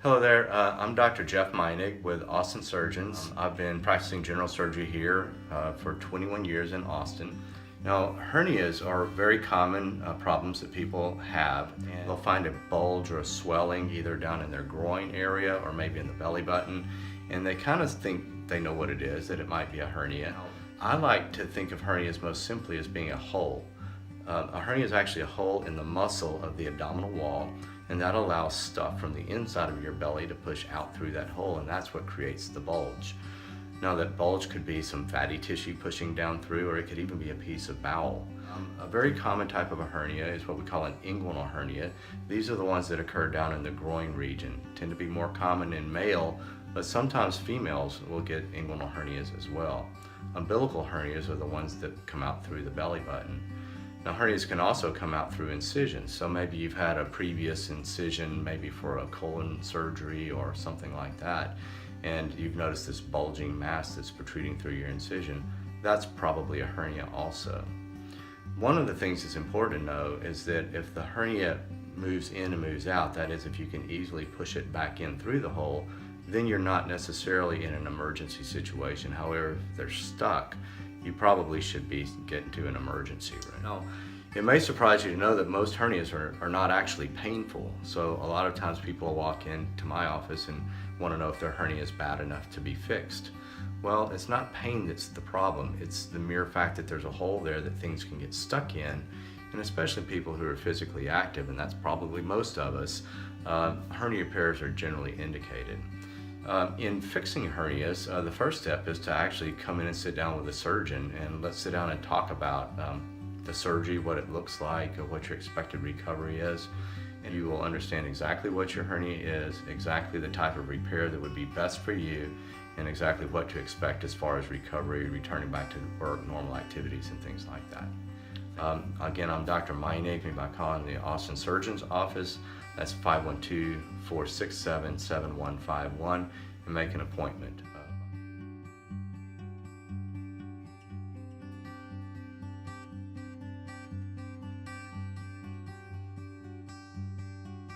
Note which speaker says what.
Speaker 1: Hello there, I'm Dr. Jeff Meynig with Austin Surgeons. I've been practicing general surgery here for 21 years in Austin. Now, hernias are very common problems that people have, and they'll find a bulge or a swelling either down in their groin area or maybe in the belly button, and they kind of think they know what it is, that it might be a hernia. I like to think of hernias most simply as being a hole. A hernia is actually a hole in the muscle of the abdominal wall, and that allows stuff from the inside of your belly to push out through that hole, and that's what creates the bulge. Now, that bulge could be some fatty tissue pushing down through, or it could even be a piece of bowel. A very common type of a hernia is what we call an inguinal hernia. These are the ones that occur down in the groin region, tend to be more common in male, but sometimes females will get inguinal hernias as well. Umbilical hernias are the ones that come out through the belly button. Now, hernias can also come out through incisions. So maybe you've had a previous incision, maybe for a colon surgery or something like that, and you've noticed this bulging mass that's protruding through your incision. That's probably a hernia also. One of the things that's important to know is that if the hernia moves in and moves out, that is, if you can easily push it back in through the hole, then you're not necessarily in an emergency situation. However, if they're stuck, you probably should be getting to an emergency room. Now, it may surprise you to know that most hernias are not actually painful. So a lot of times people walk into my office and want to know if their hernia is bad enough to be fixed. Well, it's not pain that's the problem. It's the mere fact that there's a hole there that things can get stuck in, and especially people who are physically active, and that's probably most of us, hernia repairs are generally indicated. In fixing hernias, the first step is to actually come in and sit down with a surgeon, and let's sit down and talk about the surgery, what it looks like, what your expected recovery is, and you will understand exactly what your hernia is, exactly the type of repair that would be best for you, and exactly what to expect as far as recovery, returning back to work, normal activities, and things like that. Again, I'm Dr. Meynig, by calling the Austin Surgeons office. That's 512-467-7151, and make an appointment.